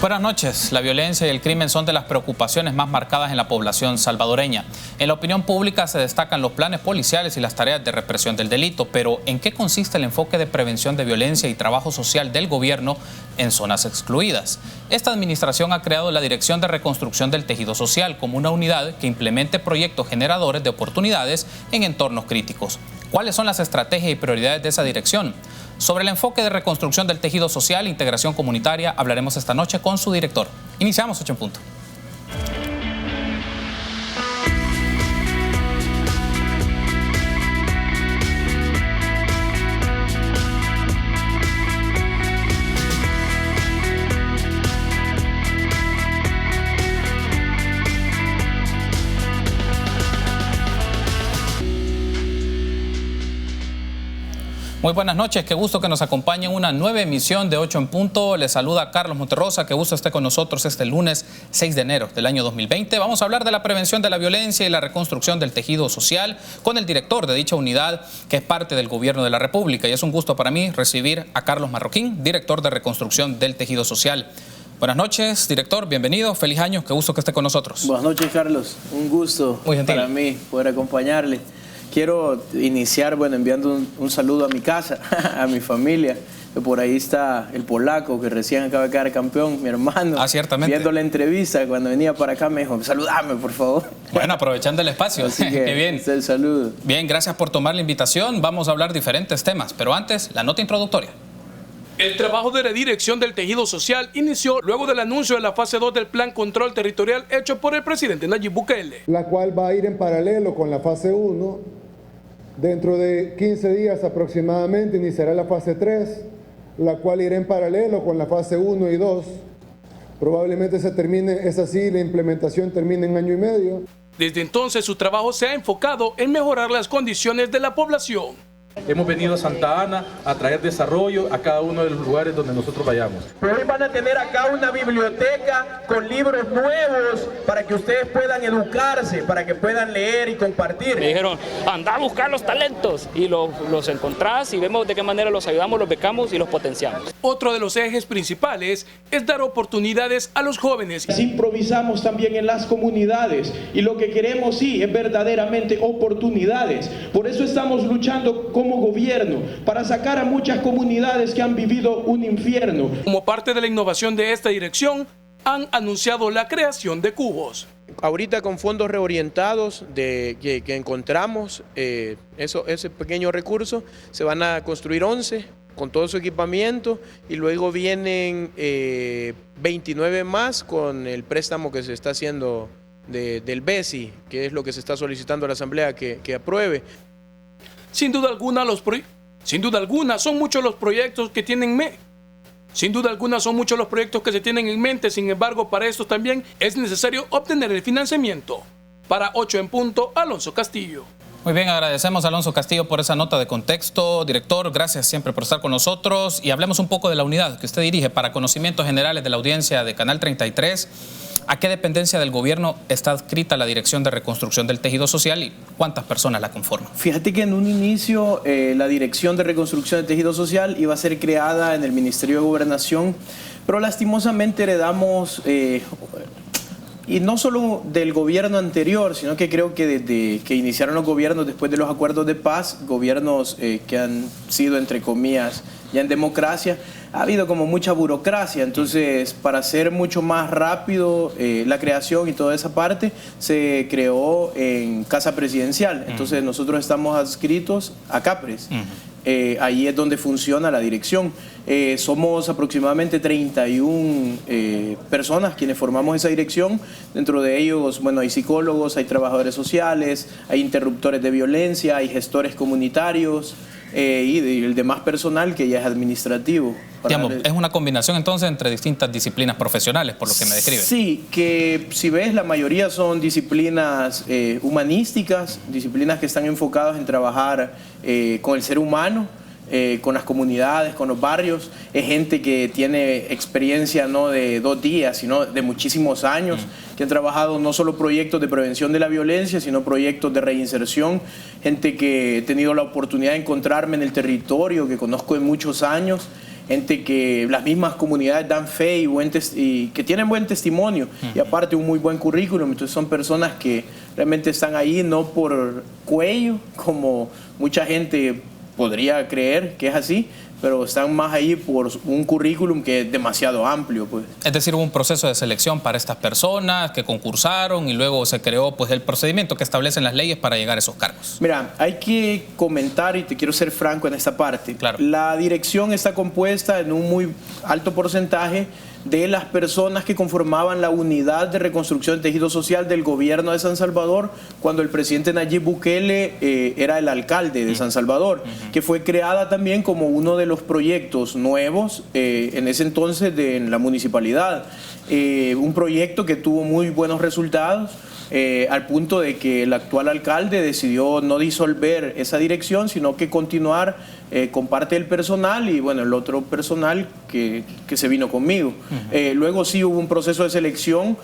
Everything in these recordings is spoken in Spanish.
Buenas noches. La violencia y el crimen son de las preocupaciones más marcadas en la población salvadoreña. En la opinión pública se destacan los planes policiales y las tareas de represión del delito, pero ¿en qué consiste el enfoque de prevención de violencia y trabajo social del gobierno en zonas excluidas? Esta administración ha creado la Dirección de Reconstrucción del Tejido Social como una unidad que implemente proyectos generadores de oportunidades en entornos críticos. ¿Cuáles son las estrategias y prioridades de esa dirección? Sobre el enfoque de reconstrucción del tejido social e integración comunitaria hablaremos esta noche con su director. Iniciamos 8 en punto. Muy buenas noches, qué gusto que nos acompañe en una nueva emisión de 8 en punto. Les saluda Carlos Monterrosa, qué gusto esté con nosotros este lunes 6 de enero del año 2020. Vamos a hablar de la prevención de la violencia y la reconstrucción del tejido social con el director de dicha unidad, que es parte del gobierno de la República. Y es un gusto para mí recibir a Carlos Marroquín, director de reconstrucción del tejido social. Buenas noches, director, bienvenido, feliz año, qué gusto que esté con nosotros. Buenas noches, Carlos, un gusto para mí poder acompañarle. Quiero iniciar, enviando un saludo a mi casa, a mi familia, que por ahí está el polaco que recién acaba de quedar campeón, mi hermano. Ah, ciertamente. Viendo la entrevista, cuando venía para acá me dijo, saludame, por favor. Bueno, aprovechando el espacio, qué bien. El saludo. Bien, gracias por tomar la invitación, vamos a hablar diferentes temas, pero antes, la nota introductoria. El trabajo de la Dirección del Tejido Social inició luego del anuncio de la fase 2 del Plan Control Territorial hecho por el presidente Nayib Bukele. La cual va a ir en paralelo con la fase 1. Dentro de 15 días aproximadamente iniciará la fase 3, la cual irá en paralelo con la fase 1 y 2. Probablemente la implementación termine en año y medio. Desde entonces su trabajo se ha enfocado en mejorar las condiciones de la población. Hemos venido a Santa Ana a traer desarrollo a cada uno de los lugares donde nosotros vayamos. Pero hoy van a tener acá una biblioteca con libros nuevos para que ustedes puedan educarse, para que puedan leer y compartir. Me dijeron, anda a buscar los talentos y los encontrás y vemos de qué manera los ayudamos, los becamos y los potenciamos. Otro de los ejes principales es dar oportunidades a los jóvenes. Así improvisamos también en las comunidades y lo que queremos sí es verdaderamente oportunidades. Por eso estamos luchando como gobierno para sacar a muchas comunidades que han vivido un infierno. Como parte de la innovación de esta dirección, han anunciado la creación de cubos. Ahorita con fondos reorientados que encontramos, ese pequeño recurso, se van a construir 11 con todo su equipamiento y luego vienen 29 más con el préstamo que se está haciendo del BESI, que es lo que se está solicitando a la Asamblea que apruebe. Sin duda alguna son muchos los proyectos que tienen se tienen en mente. Sin embargo, para esto también es necesario obtener el financiamiento. Para 8 en punto, Alonso Castillo. Muy bien, agradecemos a Alonso Castillo por esa nota de contexto. Director, gracias siempre por estar con nosotros. Y hablemos un poco de la unidad que usted dirige para conocimientos generales de la audiencia de Canal 33. ¿A qué dependencia del gobierno está adscrita la Dirección de Reconstrucción del Tejido Social y cuántas personas la conforman? Fíjate que en un inicio la Dirección de Reconstrucción del Tejido Social iba a ser creada en el Ministerio de Gobernación, pero lastimosamente heredamos, y no solo del gobierno anterior, sino que creo que desde que iniciaron los gobiernos después de los acuerdos de paz, gobiernos que han sido, entre comillas, ya en democracia, ha habido como mucha burocracia. Entonces, para hacer mucho más rápido la creación y toda esa parte, se creó en Casa Presidencial. Entonces, nosotros estamos adscritos a CAPRES. Ahí es donde funciona la dirección. Somos aproximadamente 31 personas quienes formamos esa dirección. Dentro de ellos, hay psicólogos, hay trabajadores sociales, hay interruptores de violencia, hay gestores comunitarios, y el demás personal que ya es administrativo. Digamos, es una combinación entonces entre distintas disciplinas profesionales, por lo que me describe. Sí, que si ves, la mayoría son disciplinas humanísticas, disciplinas que están enfocadas en trabajar con el ser humano, con las comunidades, con los barrios. Es gente que tiene experiencia no de 2 días, sino de muchísimos años, que han trabajado no solo proyectos de prevención de la violencia, sino proyectos de reinserción. Gente que he tenido la oportunidad de encontrarme en el territorio, que conozco de muchos años, gente que las mismas comunidades dan fe y que tienen buen testimonio y aparte un muy buen currículum. Entonces son personas que realmente están ahí no por cuello, como mucha gente podría creer que es así, pero están más ahí por un currículum que es demasiado amplio, pues. Es decir, hubo un proceso de selección para estas personas que concursaron y luego se creó pues el procedimiento que establecen las leyes para llegar a esos cargos. Mira, hay que comentar, y te quiero ser franco en esta parte. Claro. La dirección está compuesta en un muy alto porcentaje de las personas que conformaban la unidad de reconstrucción de tejido social del gobierno de San Salvador cuando el presidente Nayib Bukele era el alcalde de San Salvador, que fue creada también como uno de los proyectos nuevos en ese entonces en la municipalidad. Un proyecto que tuvo muy buenos resultados, al punto de que el actual alcalde decidió no disolver esa dirección, sino que continuar con parte del personal y bueno, el otro personal que se vino conmigo. Luego sí hubo un proceso de selección,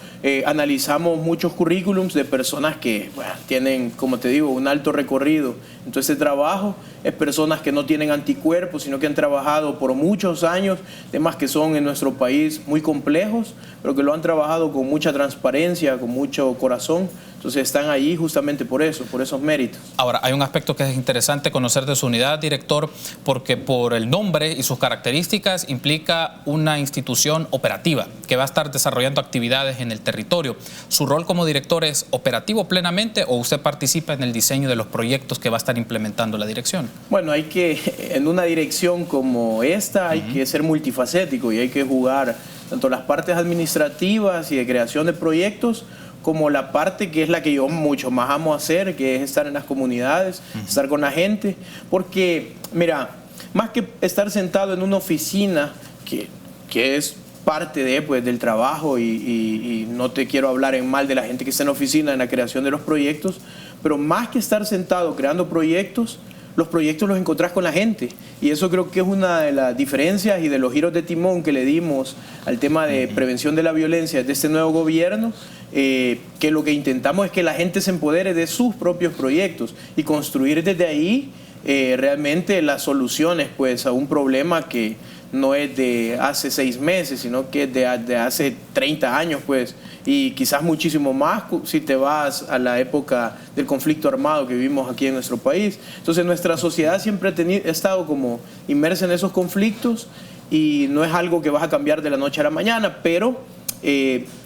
analizamos muchos currículums de personas que bueno, tienen, como te digo, un alto recorrido en todo este trabajo. Es personas que no tienen anticuerpos, sino que han trabajado por muchos años, temas que son en nuestro país muy complejos, pero que lo han trabajado con mucha transparencia, con mucho corazón. Entonces están ahí justamente por eso, por esos méritos. Ahora, hay un aspecto que es interesante conocer de su unidad, director, porque por el nombre y sus características implica una institución operativa que va a estar desarrollando actividades en el territorio. ¿Su rol como director es operativo plenamente o usted participa en el diseño de los proyectos que va a estar implementando la dirección? Bueno, hay que, en una dirección como esta, hay que ser multifacético y hay que jugar tanto las partes administrativas y de creación de proyectos como la parte que es la que yo mucho más amo hacer, que es estar en las comunidades, estar con la gente, porque, mira, más que estar sentado en una oficina, que es parte del trabajo y no te quiero hablar en mal de la gente que está en la oficina en la creación de los proyectos, pero más que estar sentado creando proyectos, los proyectos los encontrás con la gente y eso creo que es una de las diferencias y de los giros de timón que le dimos al tema de prevención de la violencia de este nuevo gobierno, que lo que intentamos es que la gente se empodere de sus propios proyectos y construir desde ahí realmente las soluciones pues a un problema que no es de hace 6 meses, sino que es de hace 30 años, pues, y quizás muchísimo más si te vas a la época del conflicto armado que vivimos aquí en nuestro país. Entonces nuestra sociedad siempre ha estado como inmersa en esos conflictos y no es algo que vas a cambiar de la noche a la mañana, pero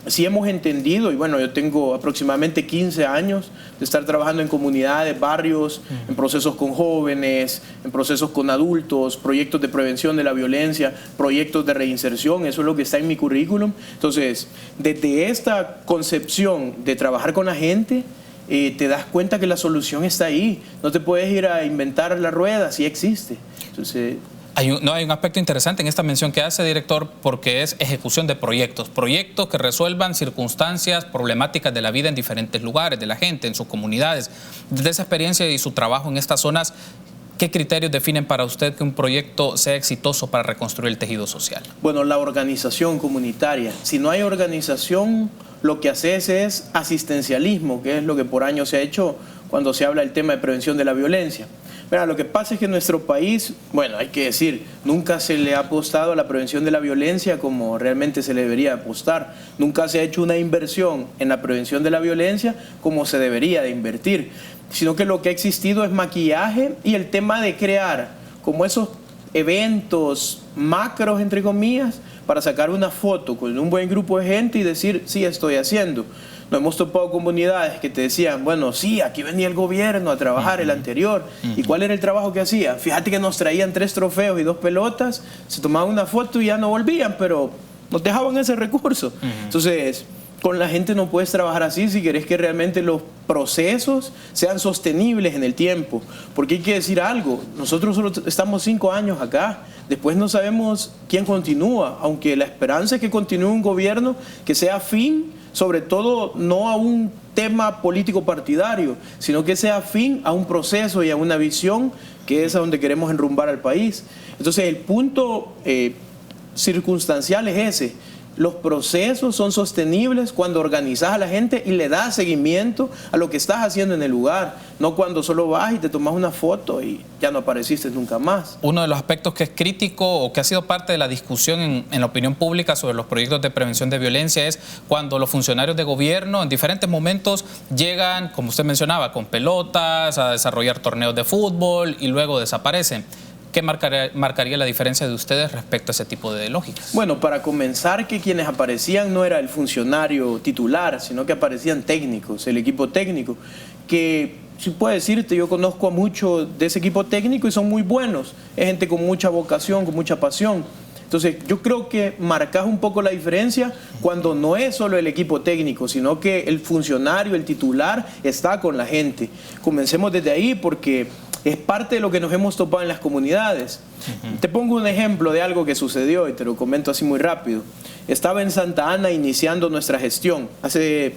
sí hemos entendido, y bueno, yo tengo aproximadamente 15 años de estar trabajando en comunidades, barrios, en procesos con jóvenes, en procesos con adultos, proyectos de prevención de la violencia, proyectos de reinserción, eso es lo que está en mi currículum. Entonces, desde esta concepción de trabajar con la gente, te das cuenta que la solución está ahí, no te puedes ir a inventar la rueda, sí existe. Entonces... Hay un aspecto interesante en esta mención que hace, director, porque es ejecución de proyectos que resuelvan circunstancias problemáticas de la vida en diferentes lugares, de la gente, en sus comunidades. Desde esa experiencia y su trabajo en estas zonas, ¿qué criterios definen para usted que un proyecto sea exitoso para reconstruir el tejido social? Bueno, la organización comunitaria. Si no hay organización, lo que haces es asistencialismo, que es lo que por años se ha hecho cuando se habla del tema de prevención de la violencia. Mira, lo que pasa es que en nuestro país, bueno, hay que decir, nunca se le ha apostado a la prevención de la violencia como realmente se le debería apostar. Nunca se ha hecho una inversión en la prevención de la violencia como se debería de invertir, sino que lo que ha existido es maquillaje y el tema de crear como esos eventos macros, entre comillas, para sacar una foto con un buen grupo de gente y decir, sí, estoy haciendo. Nos hemos topado comunidades que te decían, bueno, sí, aquí venía el gobierno a trabajar, el anterior. ¿Y cuál era el trabajo que hacía? Fíjate que nos traían 3 trofeos y 2 pelotas, se tomaban una foto y ya no volvían, pero nos dejaban ese recurso. Entonces, con la gente no puedes trabajar así si querés que realmente los procesos sean sostenibles en el tiempo. Porque hay que decir algo, nosotros solo estamos 5 años acá, después no sabemos quién continúa, aunque la esperanza es que continúe un gobierno que sea afín, sobre todo no a un tema político partidario, sino que sea afín a un proceso y a una visión que es a donde queremos enrumbar al país. Entonces el punto circunstancial es ese, Los procesos son sostenibles cuando organizas a la gente y le das seguimiento a lo que estás haciendo en el lugar, no cuando solo vas y te tomas una foto y ya no apareciste nunca más. Uno de los aspectos que es crítico o que ha sido parte de la discusión en la opinión pública sobre los proyectos de prevención de violencia es cuando los funcionarios de gobierno en diferentes momentos llegan, como usted mencionaba, con pelotas, a desarrollar torneos de fútbol y luego desaparecen. ¿Qué marcaría la diferencia de ustedes respecto a ese tipo de lógicas? Bueno, para comenzar, que quienes aparecían no era el funcionario titular, sino que aparecían técnicos, el equipo técnico, que si puedo decirte, yo conozco a muchos de ese equipo técnico y son muy buenos, es gente con mucha vocación, con mucha pasión. Entonces, yo creo que marcas un poco la diferencia cuando no es solo el equipo técnico, sino que el funcionario, el titular, está con la gente. Comencemos desde ahí porque es parte de lo que nos hemos topado en las comunidades. Te pongo un ejemplo de algo que sucedió y te lo comento así muy rápido. Estaba en Santa Ana iniciando nuestra gestión hace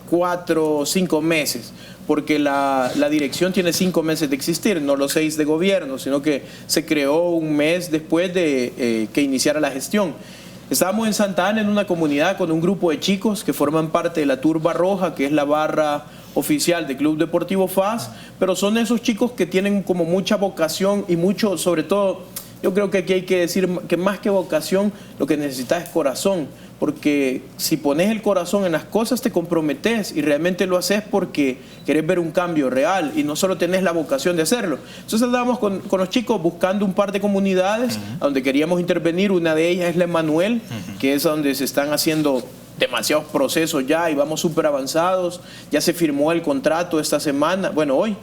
4 o 5 meses, porque la dirección tiene 5 meses de existir, no los 6 de gobierno, sino que se creó un mes después de que iniciara la gestión. Estábamos en Santa Ana en una comunidad con un grupo de chicos que forman parte de la Turba Roja, que es la barra oficial del Club Deportivo FAS, pero son esos chicos que tienen como mucha vocación y mucho, sobre todo, yo creo que aquí hay que decir que más que vocación, lo que necesitas es corazón, porque si pones el corazón en las cosas te comprometes y realmente lo haces porque querés ver un cambio real y no solo tenés la vocación de hacerlo. Entonces andábamos con los chicos buscando un par de comunidades donde queríamos intervenir. Una de ellas es la Emanuel, que es donde se están haciendo demasiados procesos ya y vamos súper avanzados. Ya se firmó el contrato esta semana, bueno, hoy,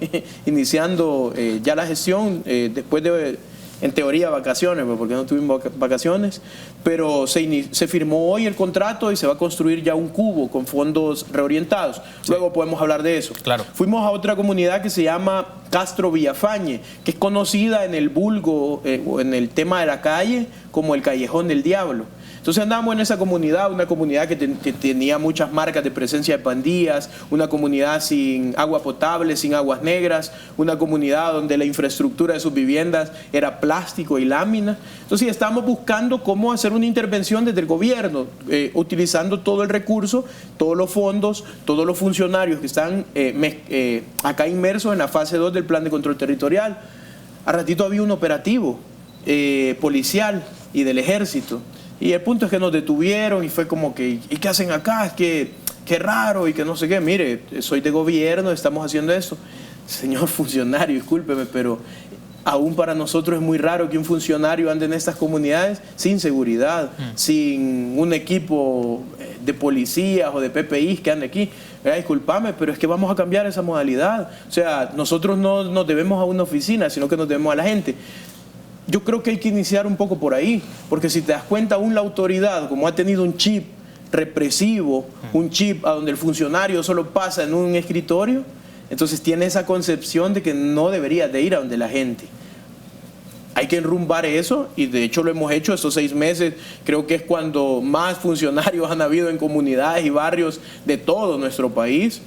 iniciando ya la gestión, después de, en teoría, vacaciones, porque no tuvimos vacaciones, pero se firmó hoy el contrato y se va a construir ya un cubo con fondos reorientados. Luego podemos hablar de eso. Claro. Fuimos a otra comunidad que se llama Castro Villafañe, que es conocida en el vulgo o en el tema de la calle como el Callejón del Diablo. Entonces andábamos en esa comunidad, una comunidad que tenía muchas marcas de presencia de pandillas, una comunidad sin agua potable, sin aguas negras, una comunidad donde la infraestructura de sus viviendas era plástico y lámina. Entonces estamos buscando cómo hacer una intervención desde el gobierno, utilizando todo el recurso, todos los fondos, todos los funcionarios que están acá inmersos en la fase 2 del Plan de Control Territorial. A ratito había un operativo policial y del ejército. Y el punto es que nos detuvieron y fue como que, ¿y qué hacen acá? Es que qué raro y que no sé qué. Mire, soy de gobierno, estamos haciendo esto. Señor funcionario, discúlpeme, pero aún para nosotros es muy raro que un funcionario ande en estas comunidades sin seguridad, sin un equipo de policías o de PPIs que ande aquí. Discúlpame, pero es que vamos a cambiar esa modalidad. O sea, nosotros no nos debemos a una oficina, sino que nos debemos a la gente. Yo creo que hay que iniciar un poco por ahí, porque si te das cuenta, aún la autoridad, como ha tenido un chip represivo, un chip a donde el funcionario solo pasa en un escritorio, entonces tiene esa concepción de que no debería de ir a donde la gente. Hay que enrumbar eso y de hecho lo hemos hecho estos 6 meses. Creo que es cuando más funcionarios han habido en comunidades y barrios de todo nuestro país.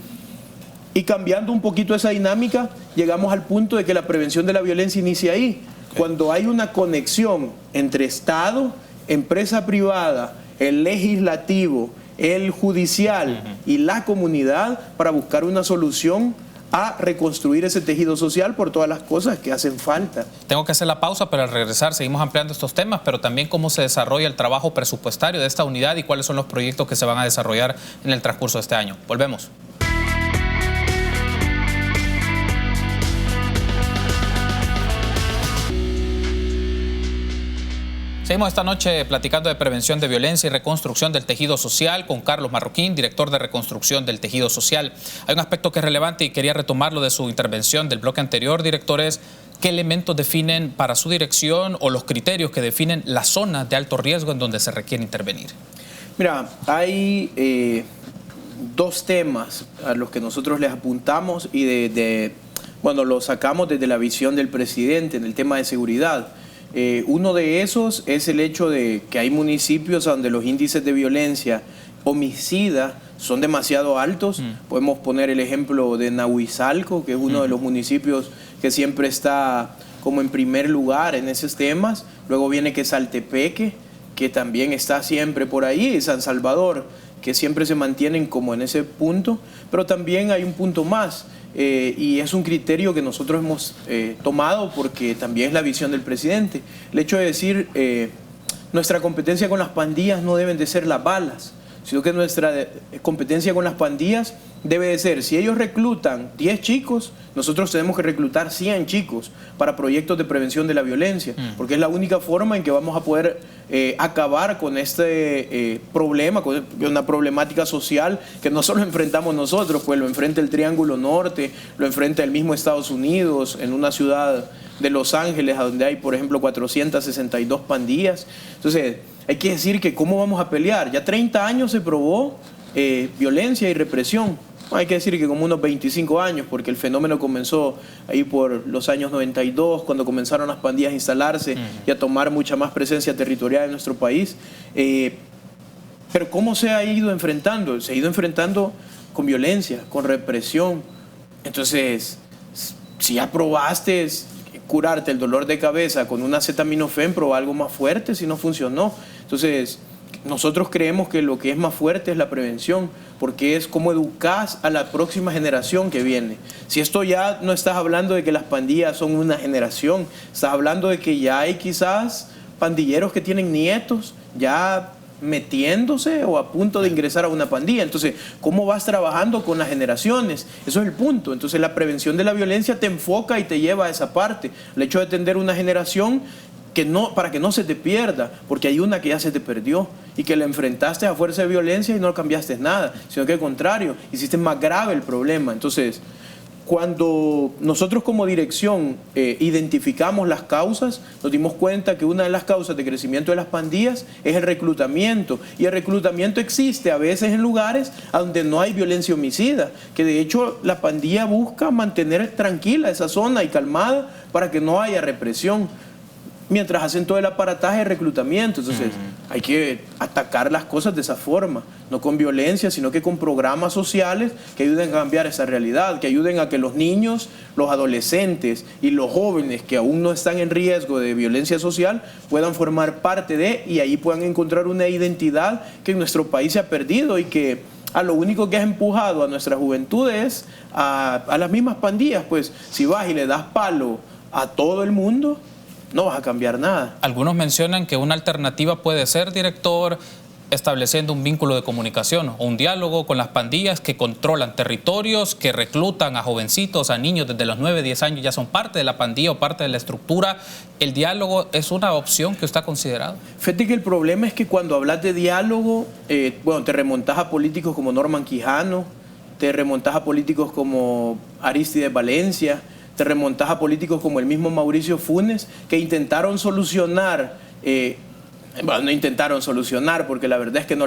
Y cambiando un poquito esa dinámica, llegamos al punto de que la prevención de la violencia inicia ahí. Cuando hay una conexión entre Estado, empresa privada, el legislativo, el judicial y la comunidad para buscar una solución a reconstruir ese tejido social por todas las cosas que hacen falta. Tengo que hacer la pausa, pero al regresar seguimos ampliando estos temas, pero también cómo se desarrolla el trabajo presupuestario de esta unidad y cuáles son los proyectos que se van a desarrollar en el transcurso de este año. Volvemos. Seguimos esta noche platicando de prevención de violencia y reconstrucción del tejido social con Carlos Marroquín, director de reconstrucción del tejido social. Hay un aspecto que es relevante y quería retomarlo de su intervención del bloque anterior, directores. ¿Qué elementos definen para su dirección o los criterios que definen las zonas de alto riesgo en donde se requiere intervenir? Mira, hay 2 temas a los que nosotros les apuntamos y bueno, lo sacamos desde la visión del presidente en el tema de seguridad. Uno de esos es el hecho de que hay municipios donde los índices de violencia homicida son demasiado altos. Podemos poner el ejemplo de Nahuizalco, que es uno de los municipios que siempre está como en primer lugar en esos temas. Luego viene Quesaltepeque, que también está siempre por ahí, San Salvador, que siempre se mantienen como en ese punto, pero también hay un punto más, y es un criterio que nosotros hemos tomado porque también es la visión del presidente. El hecho de decir, nuestra competencia con las pandillas no deben de ser las balas, sino que nuestra competencia con las pandillas debe de ser, si ellos reclutan 10 chicos, nosotros tenemos que reclutar 100 chicos para proyectos de prevención de la violencia, porque es la única forma en que vamos a poder acabar con este problema, con una problemática social que no solo enfrentamos nosotros, pues lo enfrenta el Triángulo Norte, lo enfrenta el mismo Estados Unidos, en una ciudad de Los Ángeles, donde hay, por ejemplo, 462 pandillas. Entonces, hay que decir que cómo vamos a pelear. Ya 30 años se probó violencia y represión. Hay que decir que como unos 25 años, porque el fenómeno comenzó ahí por los años 92, cuando comenzaron las pandillas a instalarse y a tomar mucha más presencia territorial en nuestro país. Pero ¿cómo se ha ido enfrentando? Se ha ido enfrentando con violencia, con represión. Entonces, si ya probaste curarte el dolor de cabeza con un acetaminofén, proba algo más fuerte si no funcionó. Entonces, nosotros creemos que lo que es más fuerte es la prevención, porque es cómo educas a la próxima generación que viene. Si esto ya no estás hablando de que las pandillas son una generación, estás hablando de que ya hay quizás pandilleros que tienen nietos ya metiéndose o a punto de ingresar a una pandilla. Entonces, ¿cómo vas trabajando con las generaciones? Eso es el punto. Entonces, la prevención de la violencia te enfoca y te lleva a esa parte. El hecho de atender una generación que no, para que no se te pierda, porque hay una que ya se te perdió y que la enfrentaste a fuerza de violencia y no cambiaste nada, sino que al contrario, hiciste más grave el problema. Entonces, cuando nosotros como dirección identificamos las causas, nos dimos cuenta que una de las causas de crecimiento de las pandillas es el reclutamiento. Y el reclutamiento existe a veces en lugares donde no hay violencia homicida, que de hecho la pandilla busca mantener tranquila esa zona y calmada para que no haya represión, mientras hacen todo el aparataje de reclutamiento. Entonces, hay que atacar las cosas de esa forma, no con violencia, sino que con programas sociales que ayuden a cambiar esa realidad, que ayuden a que los niños, los adolescentes y los jóvenes que aún no están en riesgo de violencia social puedan formar parte de, y ahí puedan encontrar una identidad que en nuestro país se ha perdido y que a lo único que has empujado a nuestra juventud es a las mismas pandillas. Pues si vas y le das palo a todo el mundo, no vas a cambiar nada. Algunos mencionan que una alternativa puede ser, director, estableciendo un vínculo de comunicación o un diálogo con las pandillas que controlan territorios, que reclutan a jovencitos, a niños desde los 9, 10 años, ya son parte de la pandilla o parte de la estructura. ¿El diálogo es una opción que usted ha considerado? Fíjate que el problema es que cuando hablas de diálogo, te remontas a políticos como Norman Quijano, te remontas a políticos como Arístides Valencia, te remontas a políticos como el mismo Mauricio Funes, que intentaron solucionar, no intentaron solucionar, porque la verdad es que no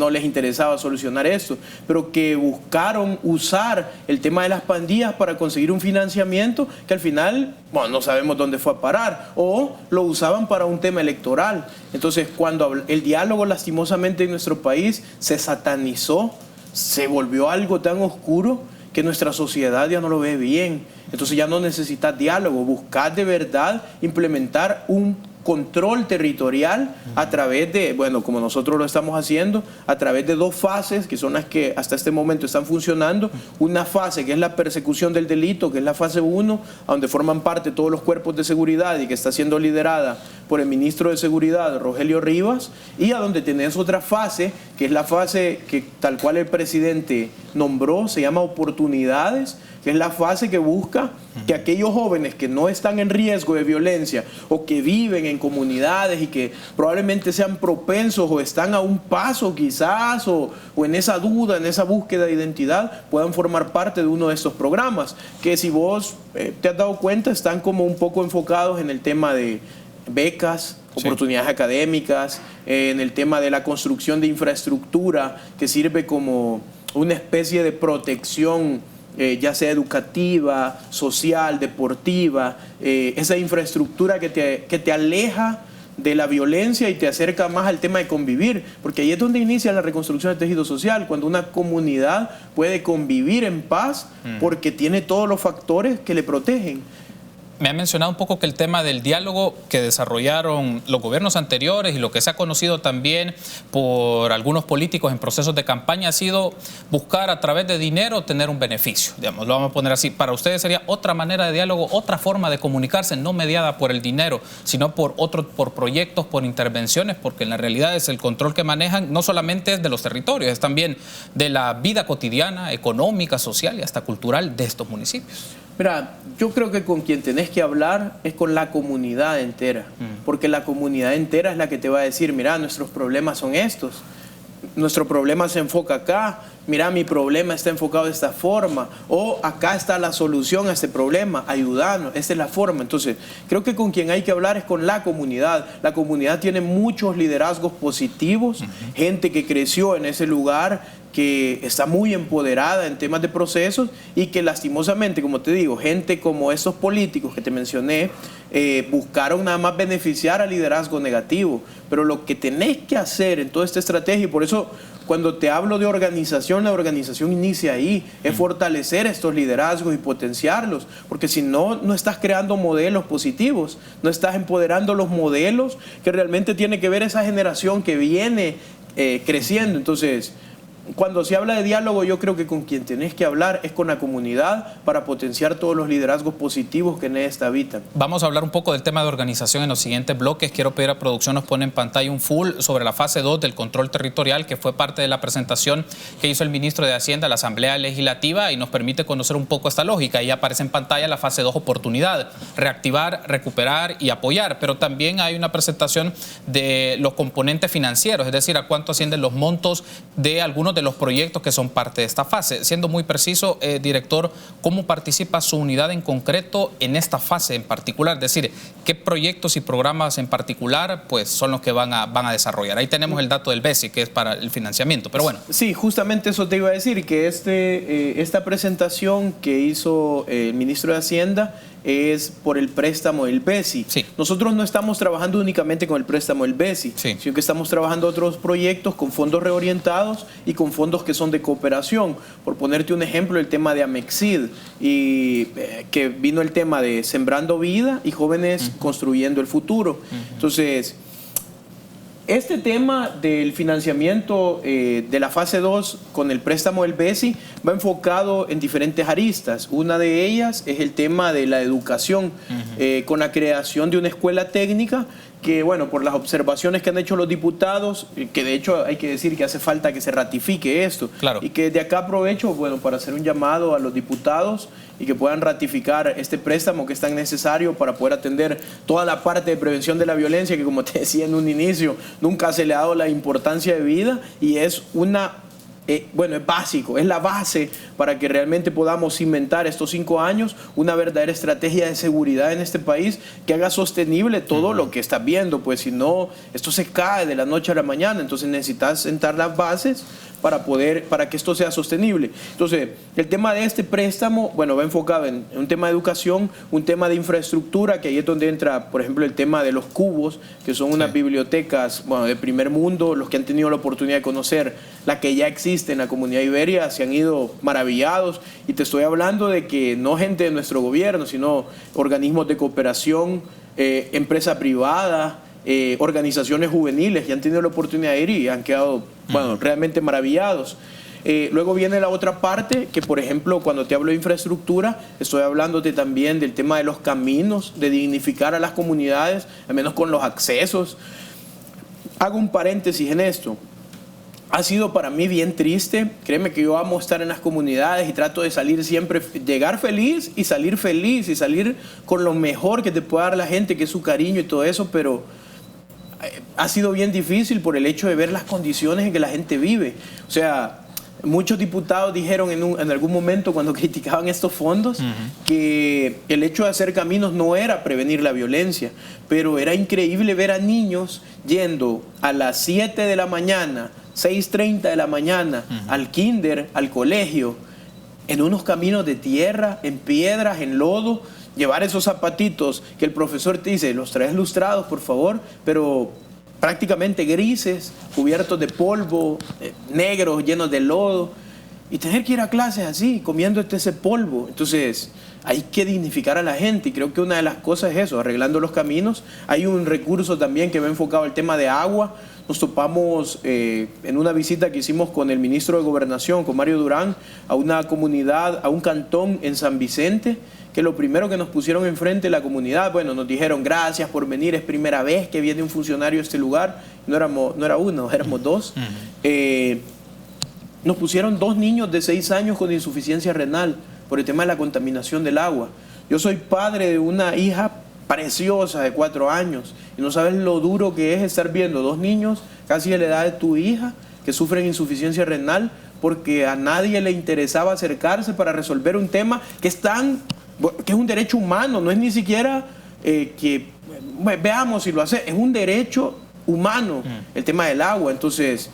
les interesaba solucionar esto, pero que buscaron usar el tema de las pandillas para conseguir un financiamiento que al final, no sabemos dónde fue a parar, o lo usaban para un tema electoral. Entonces, cuando el diálogo lastimosamente en nuestro país se satanizó, se volvió algo tan oscuro que nuestra sociedad ya no lo ve bien. Entonces ya no necesitas diálogo, buscar de verdad implementar un control territorial a través de, como nosotros lo estamos haciendo, a través de 2 fases que son las que hasta este momento están funcionando. Una fase que es la persecución del delito, que es la fase 1, donde forman parte todos los cuerpos de seguridad y que está siendo liderada por el ministro de Seguridad, Rogelio Rivas, y a donde tenés otra fase, que es la fase que tal cual el presidente nombró, se llama oportunidades, que es la fase que busca que aquellos jóvenes que no están en riesgo de violencia o que viven en comunidades y que probablemente sean propensos o están a un paso quizás o en esa duda, en esa búsqueda de identidad, puedan formar parte de uno de estos programas, que si vos te has dado cuenta están como un poco enfocados en el tema de becas, oportunidades académicas, en el tema de la construcción de infraestructura que sirve como una especie de protección, ya sea educativa, social, deportiva, esa infraestructura que te aleja de la violencia y te acerca más al tema de convivir, porque ahí es donde inicia la reconstrucción del tejido social, cuando una comunidad puede convivir en paz porque tiene todos los factores que le protegen. Me ha mencionado un poco que el tema del diálogo que desarrollaron los gobiernos anteriores y lo que se ha conocido también por algunos políticos en procesos de campaña ha sido buscar a través de dinero tener un beneficio, digamos, lo vamos a poner así. Para ustedes sería otra manera de diálogo, otra forma de comunicarse, no mediada por el dinero, sino por proyectos, por intervenciones, porque en la realidad es el control que manejan, no solamente es de los territorios, es también de la vida cotidiana, económica, social y hasta cultural de estos municipios. Mira, yo creo que con quien tenés que hablar es con la comunidad entera, porque la comunidad entera es la que te va a decir, mira, nuestros problemas son estos, nuestro problema se enfoca acá, mira, mi problema está enfocado de esta forma, o acá está la solución a este problema, ayúdanos, esta es la forma. Entonces, creo que con quien hay que hablar es con la comunidad. La comunidad tiene muchos liderazgos positivos, gente que creció en ese lugar, que está muy empoderada en temas de procesos y que lastimosamente, como te digo, gente como estos políticos que te mencioné, buscaron nada más beneficiar al liderazgo negativo. Pero lo que tenés que hacer en toda esta estrategia, y por eso cuando te hablo de organización, la organización inicia ahí, es fortalecer estos liderazgos y potenciarlos, porque si no, no estás creando modelos positivos, no estás empoderando los modelos que realmente tiene que ver esa generación que viene creciendo. Entonces, cuando se habla de diálogo, yo creo que con quien tenés que hablar es con la comunidad para potenciar todos los liderazgos positivos que en esta habitan. Vamos a hablar un poco del tema de organización en los siguientes bloques. Quiero pedir a producción nos pone en pantalla un full sobre la fase 2 del control territorial, que fue parte de la presentación que hizo el ministro de Hacienda a la Asamblea Legislativa y nos permite conocer un poco esta lógica. Ahí aparece en pantalla la fase 2 oportunidad, reactivar, recuperar y apoyar, pero también hay una presentación de los componentes financieros, es decir, a cuánto ascienden los montos de algunos de los proyectos que son parte de esta fase. Siendo muy preciso, director, ¿cómo participa su unidad en concreto en esta fase en particular? Es decir, ¿qué proyectos y programas en particular pues, son los que van a desarrollar? Ahí tenemos el dato del BESI, que es para el financiamiento, pero bueno. Sí, justamente eso te iba a decir, que esta presentación que hizo el ministro de Hacienda es por el préstamo del BESI. Sí. Nosotros no estamos trabajando únicamente con el préstamo del BESI, sí, sino que estamos trabajando otros proyectos con fondos reorientados y con fondos que son de cooperación. Por ponerte un ejemplo, el tema de Amexid, y que vino el tema de Sembrando Vida y Jóvenes Construyendo el Futuro. Entonces, este tema del financiamiento de la fase 2 con el préstamo del BESI va enfocado en diferentes aristas. Una de ellas es el tema de la educación, con la creación de una escuela técnica que, bueno, por las observaciones que han hecho los diputados, que de hecho hay que decir que hace falta que se ratifique esto. Claro. Y que de acá aprovecho, bueno, para hacer un llamado a los diputados y que puedan ratificar este préstamo que es tan necesario para poder atender toda la parte de prevención de la violencia que, como te decía en un inicio, nunca se le ha dado la importancia de vida y es es básico, es la base para que realmente podamos cimentar estos 5 años una verdadera estrategia de seguridad en este país que haga sostenible todo lo que estás viendo, pues si no, esto se cae de la noche a la mañana, entonces necesitas sentar las bases para que esto sea sostenible. Entonces, el tema de este préstamo, bueno, va enfocado en un tema de educación, un tema de infraestructura, que ahí es donde entra, por ejemplo, el tema de los cubos, que son unas bibliotecas, bueno, de primer mundo. Los que han tenido la oportunidad de conocer la que ya existe en la comunidad Iberia se han ido maravillados, y te estoy hablando de que no gente de nuestro gobierno, sino organismos de cooperación, empresa privada, organizaciones juveniles que han tenido la oportunidad de ir y han quedado, bueno, realmente maravillados. Luego viene la otra parte, que por ejemplo, cuando te hablo de infraestructura, estoy hablándote también del tema de los caminos, de dignificar a las comunidades, al menos con los accesos. Hago un paréntesis en esto. Ha sido para mí bien triste, créeme que yo amo estar en las comunidades y trato de salir siempre, llegar feliz y salir con lo mejor que te pueda dar la gente, que es su cariño y todo eso, pero ha sido bien difícil por el hecho de ver las condiciones en que la gente vive. O sea, muchos diputados dijeron en algún momento cuando criticaban estos fondos que el hecho de hacer caminos no era prevenir la violencia, pero era increíble ver a niños yendo a las 7 de la mañana, 6:30 de la mañana, al kinder, al colegio, en unos caminos de tierra, en piedras, en lodo, llevar esos zapatitos que el profesor te dice, los traes lustrados, por favor, pero prácticamente grises, cubiertos de polvo, negros, llenos de lodo. y tener que ir a clases así, comiendo ese polvo. Entonces, hay que dignificar a la gente y creo que una de las cosas es eso, arreglando los caminos. Hay un recurso también que va enfocado al tema de agua. Nos topamos en una visita que hicimos con el ministro de Gobernación, con Mario Durán, a una comunidad, a un cantón en San Vicente, que lo primero que nos pusieron enfrente la comunidad, bueno, nos dijeron gracias por venir, es primera vez que viene un funcionario a este lugar. No era uno, éramos dos. Nos pusieron 2 niños de 6 años con insuficiencia renal por el tema de la contaminación del agua. Yo soy padre de una hija preciosa de 4 años y no sabes lo duro que es estar viendo 2 niños casi de la edad de tu hija que sufren insuficiencia renal porque a nadie le interesaba acercarse para resolver un tema que es un derecho humano, no es ni siquiera que veamos si lo hace, es un derecho humano el tema del agua. Entonces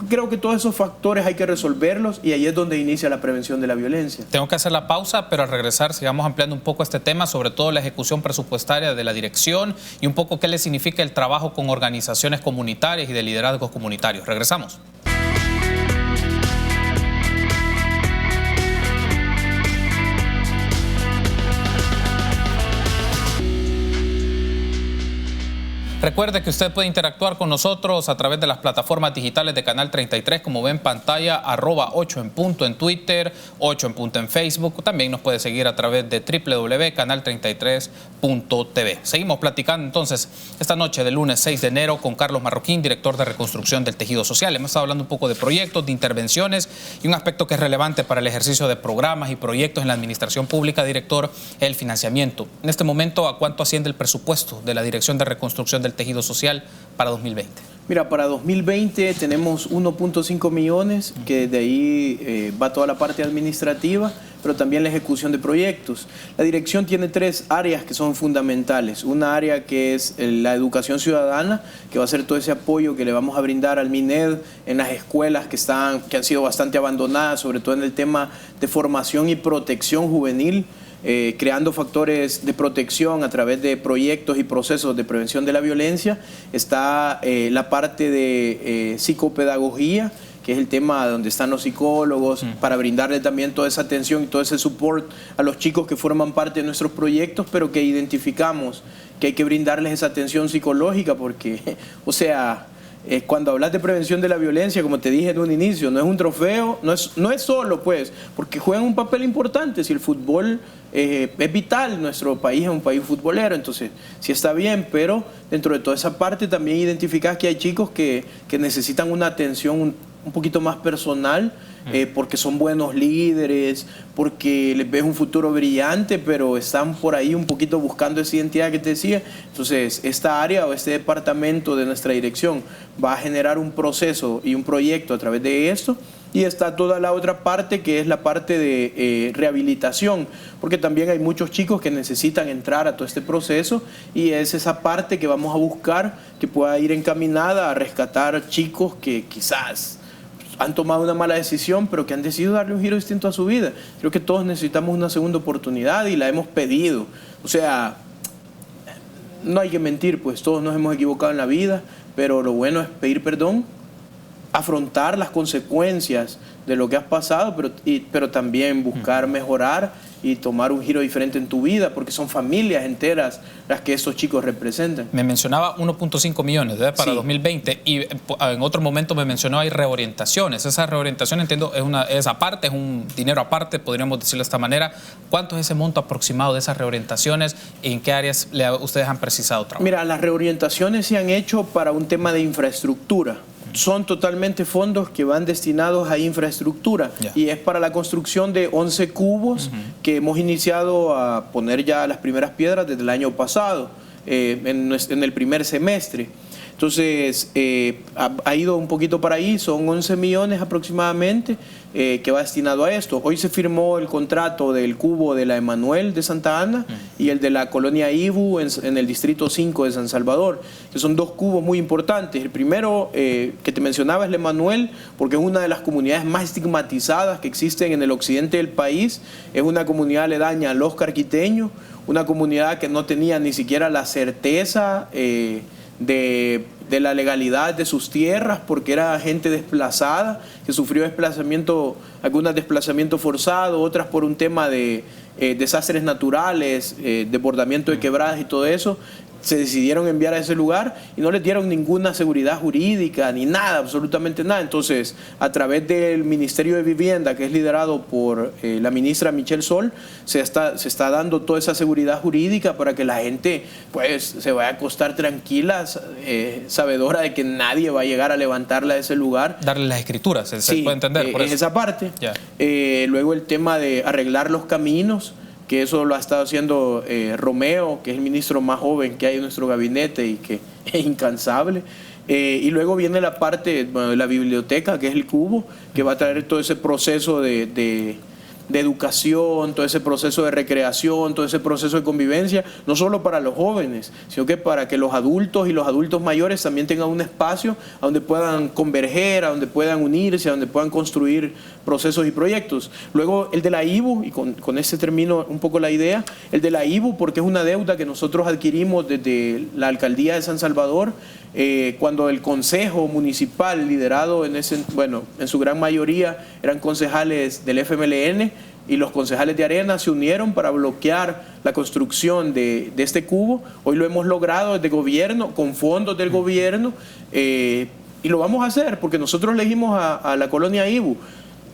creo que todos esos factores hay que resolverlos y ahí es donde inicia la prevención de la violencia. Tengo que hacer la pausa, pero al regresar sigamos ampliando un poco este tema, sobre todo la ejecución presupuestaria de la dirección y un poco qué le significa el trabajo con organizaciones comunitarias y de liderazgos comunitarios. Regresamos. Recuerde que usted puede interactuar con nosotros a través de las plataformas digitales de Canal 33, como ven en pantalla, @8 en punto en Twitter, 8 en punto en Facebook. También nos puede seguir a través de www.canal33.tv. Seguimos platicando entonces esta noche del lunes 6 de enero con Carlos Marroquín, director de Reconstrucción del Tejido Social. Hemos estado hablando un poco de proyectos, de intervenciones y un aspecto que es relevante para el ejercicio de programas y proyectos en la administración pública, director, el financiamiento. En este momento, ¿a cuánto asciende el presupuesto de la Dirección de Reconstrucción del Tejido Social para 2020? Mira, para 2020 tenemos 1.5 millones, que de ahí va toda la parte administrativa, pero también la ejecución de proyectos. La dirección tiene 3 áreas que son fundamentales. Una área que es la educación ciudadana, que va a ser todo ese apoyo que le vamos a brindar al MINED en las escuelas que han sido bastante abandonadas, sobre todo en el tema de formación y protección juvenil. Creando factores de protección a través de proyectos y procesos de prevención de la violencia. Está la parte de psicopedagogía, que es el tema donde están los psicólogos, para brindarle también toda esa atención y todo ese support a los chicos que forman parte de nuestros proyectos, pero que identificamos que hay que brindarles esa atención psicológica porque, o sea, cuando hablas de prevención de la violencia, como te dije en un inicio, no es un trofeo, no es solo, pues, porque juegan un papel importante. Si el fútbol es vital, nuestro país es un país futbolero, entonces sí está bien, pero dentro de toda esa parte también identificas que hay chicos que necesitan una atención un poquito más personal, porque son buenos líderes, porque les ves un futuro brillante, pero están por ahí un poquito buscando esa identidad que te decía. Entonces, esta área o este departamento de nuestra dirección va a generar un proceso y un proyecto a través de esto. Y está toda la otra parte, que es la parte de rehabilitación, porque también hay muchos chicos que necesitan entrar a todo este proceso y es esa parte que vamos a buscar que pueda ir encaminada a rescatar chicos que quizás han tomado una mala decisión, pero que han decidido darle un giro distinto a su vida. Creo que todos necesitamos una segunda oportunidad y la hemos pedido. O sea, no hay que mentir, pues todos nos hemos equivocado en la vida, pero lo bueno es pedir perdón, afrontar las consecuencias de lo que has pasado, pero también buscar mejorar y tomar un giro diferente en tu vida, porque son familias enteras las que esos chicos representan. Me mencionaba 1.5 millones para 2020 y en otro momento me mencionó hay reorientaciones. Esa reorientación, entiendo, es aparte, es un dinero aparte, podríamos decirlo de esta manera. ¿Cuánto es ese monto aproximado de esas reorientaciones y en qué áreas ustedes han precisado trabajo? Mira, las reorientaciones se han hecho para un tema de infraestructura. Son totalmente fondos que van destinados a infraestructura y es para la construcción de 11 cubos que hemos iniciado a poner ya las primeras piedras desde el año pasado, en el primer semestre. Entonces, ha ido un poquito para ahí, son 11 millones aproximadamente que va destinado a esto. Hoy se firmó el contrato del cubo de la Emanuel de Santa Ana y el de la colonia Ibu en el distrito 5 de San Salvador, que son 2 cubos muy importantes. El primero que te mencionaba es la Emanuel, porque es una de las comunidades más estigmatizadas que existen en el occidente del país. Es una comunidad aledaña al Oscar Quiteño, una comunidad que no tenía ni siquiera la certeza de de la legalidad de sus tierras, porque era gente desplazada, que sufrió desplazamiento, algunas desplazamiento forzado, otras por un tema de desastres naturales, desbordamiento de quebradas y todo eso. Se decidieron enviar a ese lugar y no les dieron ninguna seguridad jurídica ni nada, absolutamente nada. Entonces, a través del Ministerio de Vivienda, que es liderado por la ministra Michelle Sol, se está dando toda esa seguridad jurídica para que la gente pues se vaya a acostar tranquila, sabedora de que nadie va a llegar a levantarla de ese lugar. Darle las escrituras, se puede entender. Por eso. Esa parte. Luego el tema de arreglar los caminos, que eso lo ha estado haciendo Romeo, que es el ministro más joven que hay en nuestro gabinete y que es incansable. Y luego viene la parte de la biblioteca, que es el cubo, que va a traer todo ese proceso de educación, todo ese proceso de recreación, todo ese proceso de convivencia, no solo para los jóvenes, sino que para que los adultos y los adultos mayores también tengan un espacio a donde puedan converger, a donde puedan unirse, a donde puedan construir procesos y proyectos. Luego el de la IBU, y con este termino un poco la idea, el de la IBU, porque es una deuda que nosotros adquirimos desde la Alcaldía de San Salvador, cuando el Consejo Municipal, liderado en su gran mayoría eran concejales del FMLN, y los concejales de Arena se unieron para bloquear la construcción de este cubo. Hoy lo hemos logrado desde gobierno, con fondos del gobierno, y lo vamos a hacer porque nosotros elegimos a la colonia IBU.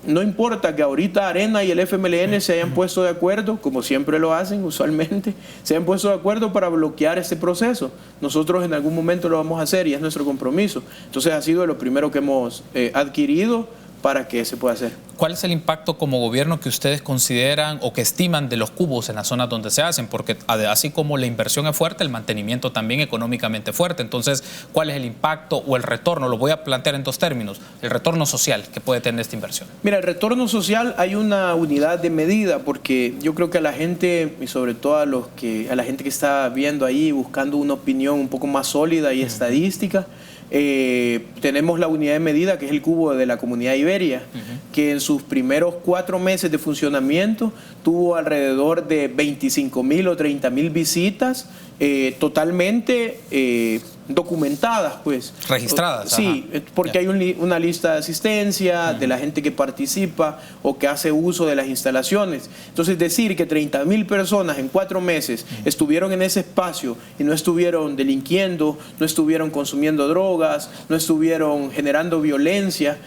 No importa que ahorita Arena y el FMLN se hayan puesto de acuerdo, como siempre lo hacen usualmente, se hayan puesto de acuerdo para bloquear este proceso. Nosotros en algún momento lo vamos a hacer y es nuestro compromiso. Entonces ha sido lo primero que hemos adquirido para que se pueda hacer. ¿Cuál es el impacto como gobierno que ustedes consideran o que estiman de los cubos en las zonas donde se hacen? Porque así como la inversión es fuerte, el mantenimiento también económicamente fuerte. Entonces, ¿cuál es el impacto o el retorno? Lo voy a plantear en dos términos. El retorno social que puede tener esta inversión. Mira, el retorno social hay una unidad de medida, porque yo creo que a la gente, y sobre todo a la gente que está viendo ahí, buscando una opinión un poco más sólida y estadística, tenemos la unidad de medida que es el cubo de la Comunidad Iberia, que en sus primeros 4 meses de funcionamiento tuvo alrededor de 25.000 o 30.000 visitas totalmente documentadas, pues. Registradas. Sí, porque hay una lista de asistencia de la gente que participa o que hace uso de las instalaciones. Entonces, decir que 30.000 personas en 4 meses estuvieron en ese espacio y no estuvieron delinquiendo, no estuvieron consumiendo drogas, no estuvieron generando violencia,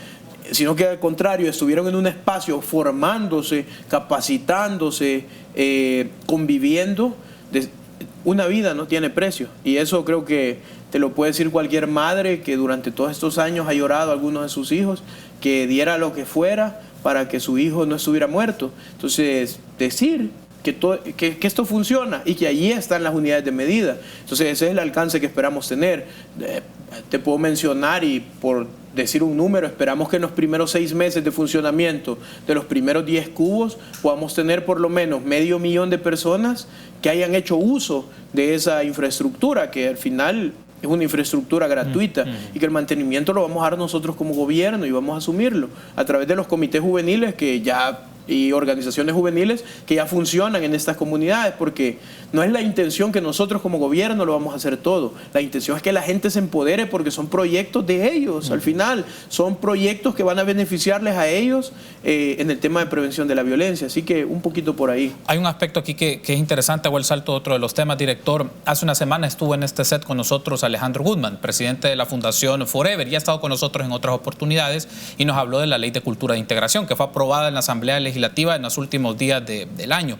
sino que al contrario, estuvieron en un espacio formándose, capacitándose, conviviendo. Una vida no tiene precio, y eso creo que te lo puede decir cualquier madre que durante todos estos años ha llorado a algunos de sus hijos, que diera lo que fuera para que su hijo no estuviera muerto. Entonces, decir que esto funciona y que allí están las unidades de medida. Entonces, ese es el alcance que esperamos tener. Te puedo mencionar, y por decir un número, esperamos que en los primeros 6 meses de funcionamiento de los primeros 10 cubos podamos tener por lo menos 500.000 de personas que hayan hecho uso de esa infraestructura, que al final es una infraestructura gratuita, y que el mantenimiento lo vamos a dar nosotros como gobierno y vamos a asumirlo a través de los comités juveniles y organizaciones juveniles que ya funcionan en estas comunidades, porque no es la intención que nosotros como gobierno lo vamos a hacer todo. La intención es que la gente se empodere, porque son proyectos de ellos, al final son proyectos que van a beneficiarles a ellos en el tema de prevención de la violencia, así que un poquito por ahí. Hay un aspecto aquí que es interesante, hago el salto a otro de los temas, director. Hace una semana estuvo en este set con nosotros Alejandro Goodman, presidente de la Fundación Forever, y ha estado con nosotros en otras oportunidades y nos habló de la Ley de Cultura de Integración, que fue aprobada en la Asamblea Legislativa en los últimos días del año.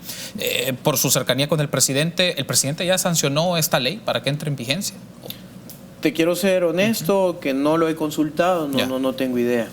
Por su cercanía con el presidente ya sancionó esta ley para que entre en vigencia. Te quiero ser honesto, que no lo he consultado, no tengo idea.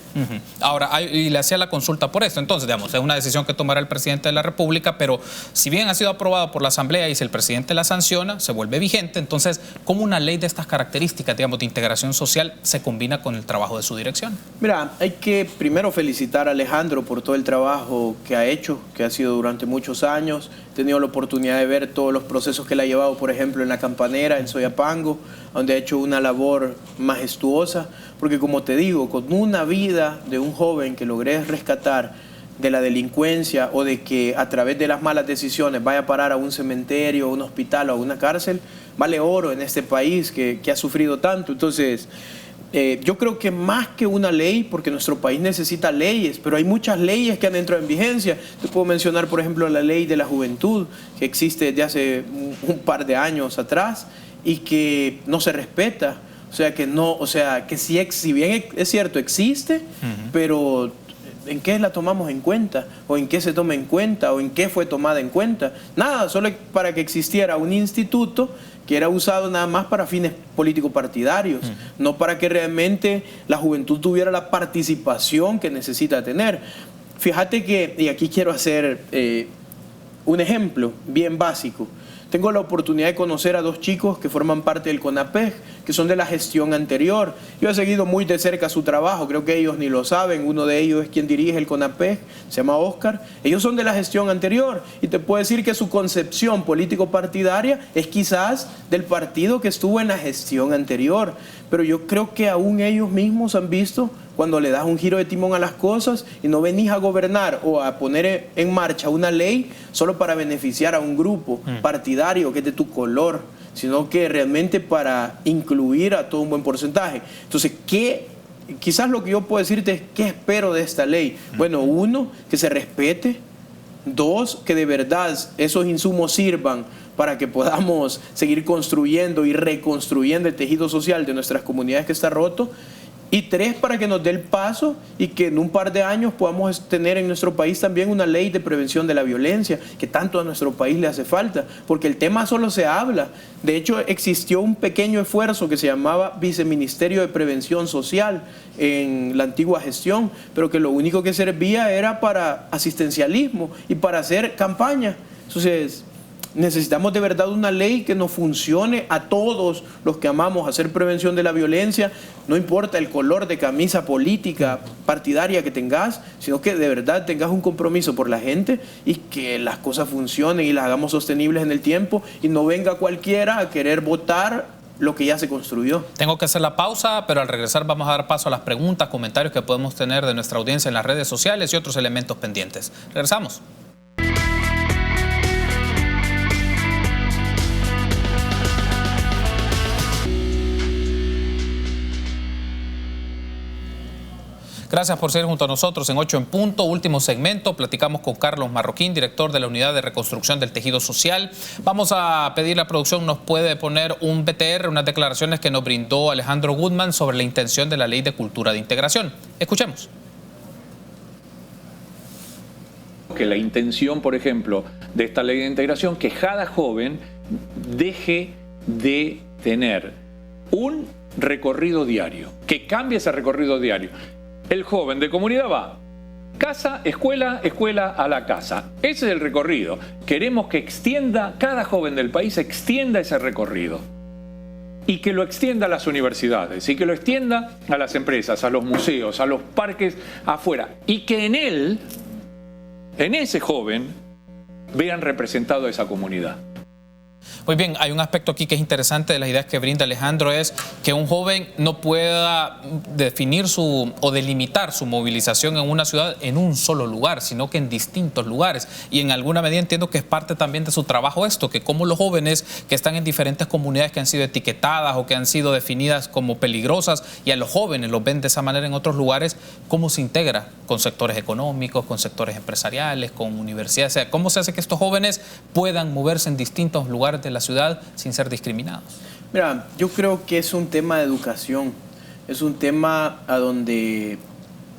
Ahora, y le hacía la consulta por esto. Entonces, digamos, es una decisión que tomará el presidente de la República, pero si bien ha sido aprobado por la Asamblea y si el presidente la sanciona, se vuelve vigente. Entonces, ¿cómo una ley de estas características, digamos, de integración social se combina con el trabajo de su dirección? Mira, hay que primero felicitar a Alejandro por todo el trabajo que ha hecho, que ha sido durante muchos años. He tenido la oportunidad de ver todos los procesos que él ha llevado, por ejemplo, en La Campanera, en Soyapango, donde ha hecho una labor majestuosa, porque como te digo, con una vida de un joven que logré rescatar de la delincuencia o de que a través de las malas decisiones vaya a parar a un cementerio, a un hospital o a una cárcel, vale oro en este país que ha sufrido tanto. Entonces, yo creo que más que una ley, porque nuestro país necesita leyes, pero hay muchas leyes que han entrado en vigencia. Te puedo mencionar, por ejemplo, la ley de la juventud, que existe desde hace un par de años atrás y que no se respeta. O sea, que si bien es cierto, existe, pero ¿en qué la tomamos en cuenta? ¿O en qué se toma en cuenta? ¿O en qué fue tomada en cuenta? Nada, solo para que existiera un instituto que era usado nada más para fines político-partidarios, no para que realmente la juventud tuviera la participación que necesita tener. Fíjate que, y aquí quiero hacer un ejemplo bien básico. Tengo la oportunidad de conocer a 2 chicos que forman parte del CONAPEG, que son de la gestión anterior. Yo he seguido muy de cerca su trabajo, creo que ellos ni lo saben. Uno de ellos es quien dirige el CONAPEG, se llama Oscar. Ellos son de la gestión anterior y te puedo decir que su concepción político-partidaria es quizás del partido que estuvo en la gestión anterior. Pero yo creo que aún ellos mismos han visto cuando le das un giro de timón a las cosas y no venís a gobernar o a poner en marcha una ley solo para beneficiar a un grupo partidario que es de tu color, sino que realmente para incluir a todo un buen porcentaje. Entonces, quizás lo que yo puedo decirte es qué espero de esta ley. Bueno, 1, que se respete. 2, que de verdad esos insumos sirvan para que podamos seguir construyendo y reconstruyendo el tejido social de nuestras comunidades que está roto. Y 3, para que nos dé el paso y que en un par de años podamos tener en nuestro país también una ley de prevención de la violencia, que tanto a nuestro país le hace falta, porque el tema solo se habla. De hecho, existió un pequeño esfuerzo que se llamaba Viceministerio de Prevención Social en la antigua gestión, pero que lo único que servía era para asistencialismo y para hacer campaña. Entonces, necesitamos de verdad una ley que nos funcione a todos los que amamos hacer prevención de la violencia, no importa el color de camisa política, partidaria que tengas, sino que de verdad tengas un compromiso por la gente y que las cosas funcionen y las hagamos sostenibles en el tiempo y no venga cualquiera a querer votar lo que ya se construyó. Tengo que hacer la pausa, pero al regresar vamos a dar paso a las preguntas, comentarios que podemos tener de nuestra audiencia en las redes sociales y otros elementos pendientes. Regresamos. Gracias por seguir junto a nosotros en 8 en punto. Último segmento, platicamos con Carlos Marroquín, director de la Unidad de Reconstrucción del Tejido Social. Vamos a pedir a la producción, nos puede poner un BTR, unas declaraciones que nos brindó Alejandro Guzmán sobre la intención de la Ley de Cultura de Integración. Escuchemos. Que la intención, por ejemplo, de esta ley de integración, que cada joven deje de tener un recorrido diario, que cambie ese recorrido diario. El joven de comunidad va casa, escuela, escuela a la casa. Ese es el recorrido. Queremos que extienda, cada joven del país extienda ese recorrido. Y que lo extienda a las universidades, y que lo extienda a las empresas, a los museos, a los parques afuera. Y que en él, en ese joven, vean representado a esa comunidad. Muy bien, hay un aspecto aquí que es interesante de las ideas que brinda Alejandro, es que un joven no pueda definir o delimitar su movilización en una ciudad en un solo lugar, sino que en distintos lugares. Y en alguna medida entiendo que es parte también de su trabajo esto, que como los jóvenes que están en diferentes comunidades que han sido etiquetadas o que han sido definidas como peligrosas, y a los jóvenes los ven de esa manera en otros lugares, ¿cómo se integra con sectores económicos, con sectores empresariales, con universidades? O sea, ¿cómo se hace que estos jóvenes puedan moverse en distintos lugares de la ciudad sin ser discriminados? Mira, yo creo que es un tema de educación, es un tema a donde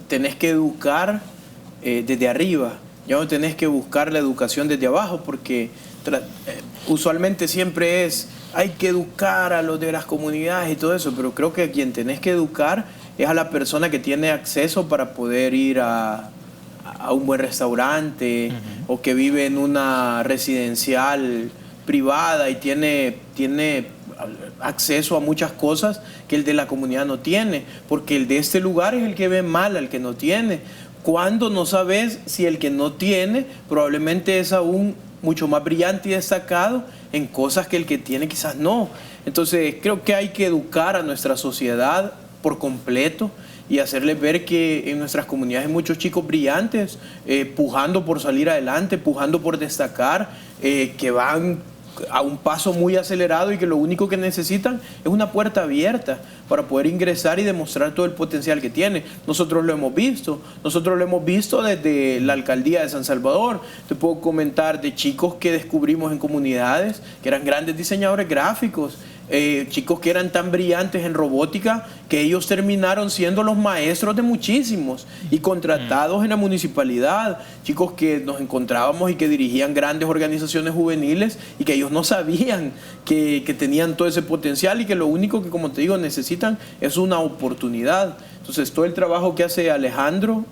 tenés que educar desde arriba, ya no tenés que buscar la educación desde abajo, porque usualmente siempre hay que educar a los de las comunidades y todo eso, pero creo que a quien tenés que educar es a la persona que tiene acceso para poder ir a un buen restaurante, o que vive en una residencial privada y tiene acceso a muchas cosas que el de la comunidad no tiene, porque el de este lugar es el que ve mal al que no tiene. Cuando no sabes si el que no tiene probablemente es aún mucho más brillante y destacado en cosas que el que tiene quizás no. Entonces creo que hay que educar a nuestra sociedad por completo y hacerles ver que en nuestras comunidades hay muchos chicos brillantes, pujando por salir adelante, pujando por destacar, que van a un paso muy acelerado y que lo único que necesitan es una puerta abierta para poder ingresar y demostrar todo el potencial que tiene. Nosotros lo hemos visto desde la alcaldía de San Salvador. Te puedo comentar de chicos que descubrimos en comunidades que eran grandes diseñadores gráficos, chicos que eran tan brillantes en robótica que ellos terminaron siendo los maestros de muchísimos y contratados en la municipalidad, chicos que nos encontrábamos y que dirigían grandes organizaciones juveniles y que ellos no sabían que tenían todo ese potencial y que lo único que, como te digo, necesitan es una oportunidad. Entonces todo el trabajo que hace Alejandro,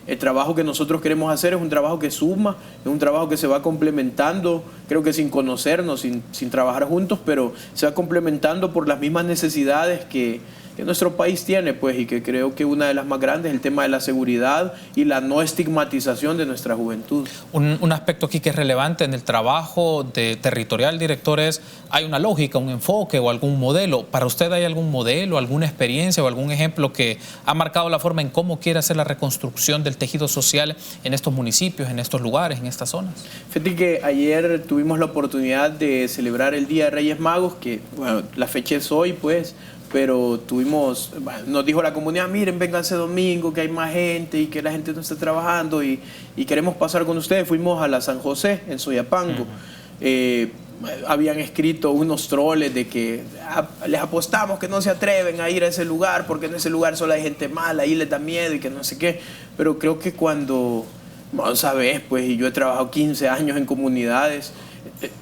el trabajo que nosotros queremos hacer es un trabajo que suma, es un trabajo que se va complementando, creo que sin conocernos, sin trabajar juntos, pero se va complementando por las mismas necesidades que nuestro país tiene, pues, y que creo que una de las más grandes es el tema de la seguridad y la no estigmatización de nuestra juventud. Un aspecto aquí que es relevante en el trabajo territorial, director, es hay una lógica, un enfoque o algún modelo. ¿Para usted hay algún modelo, alguna experiencia o algún ejemplo que ha marcado la forma en cómo quiere hacer la reconstrucción del tejido social en estos municipios, en estos lugares, en estas zonas? Fíjate que ayer tuvimos la oportunidad de celebrar el Día de Reyes Magos, que bueno, la fecha es hoy, pues, pero nos dijo la comunidad, miren, vénganse domingo, que hay más gente y que la gente no está trabajando y queremos pasar con ustedes. Fuimos a la San José, en Soyapango. Habían escrito unos troles de que les apostamos que no se atreven a ir a ese lugar porque en ese lugar solo hay gente mala, ahí les da miedo y que no sé qué. Pero creo que cuando, sabes, pues, y yo he trabajado 15 años en comunidades,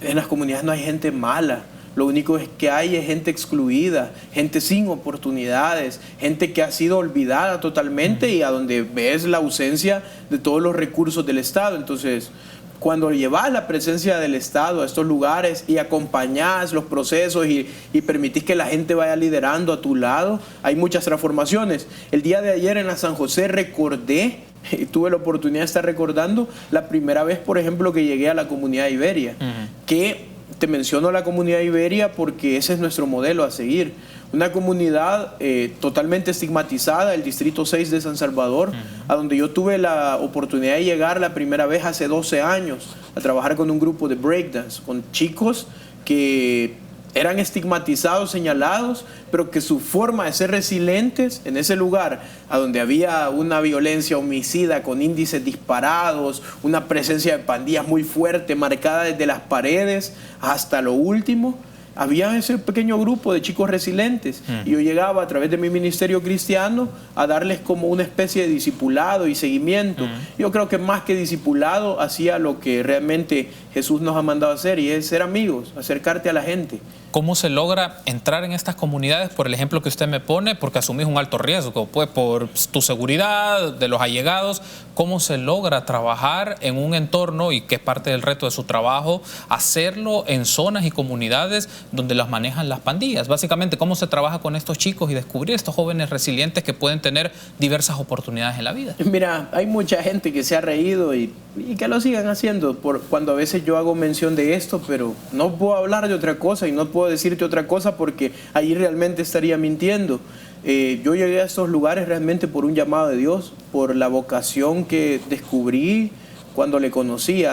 en las comunidades no hay gente mala. Lo único que hay es gente excluida, gente sin oportunidades, gente que ha sido olvidada totalmente y a donde ves la ausencia de todos los recursos del Estado. Entonces, cuando llevas la presencia del Estado a estos lugares y acompañas los procesos y permitís que la gente vaya liderando a tu lado, hay muchas transformaciones. El día de ayer en la San José recordé, y tuve la oportunidad de estar recordando la primera vez, por ejemplo, que llegué a la comunidad Iberia, que te menciono la comunidad Iberia porque ese es nuestro modelo a seguir. Una comunidad totalmente estigmatizada, el Distrito 6 de San Salvador, a donde yo tuve la oportunidad de llegar la primera vez hace 12 años a trabajar con un grupo de breakdance, con chicos que eran estigmatizados, señalados, pero que su forma de ser resilientes en ese lugar, a donde había una violencia homicida con índices disparados, una presencia de pandillas muy fuerte, marcada desde las paredes hasta lo último, había ese pequeño grupo de chicos resilientes. Y yo llegaba a través de mi ministerio cristiano a darles como una especie de discipulado y seguimiento. Yo creo que más que discipulado hacía lo que realmente Jesús nos ha mandado a hacer, y es ser amigos, acercarte a la gente. ¿Cómo se logra entrar en estas comunidades por el ejemplo que usted me pone? Porque asumís un alto riesgo, pues, por tu seguridad, de los allegados. ¿Cómo se logra trabajar en un entorno, y que es parte del reto de su trabajo, hacerlo en zonas y comunidades donde las manejan las pandillas? Básicamente, ¿cómo se trabaja con estos chicos y descubrir estos jóvenes resilientes que pueden tener diversas oportunidades en la vida? Mira, hay mucha gente que se ha reído y que lo sigan haciendo cuando a veces yo hago mención de esto, pero no puedo hablar de otra cosa y no puedo decirte otra cosa porque ahí realmente estaría mintiendo. Yo llegué a estos lugares realmente por un llamado de Dios, por la vocación que descubrí cuando le conocí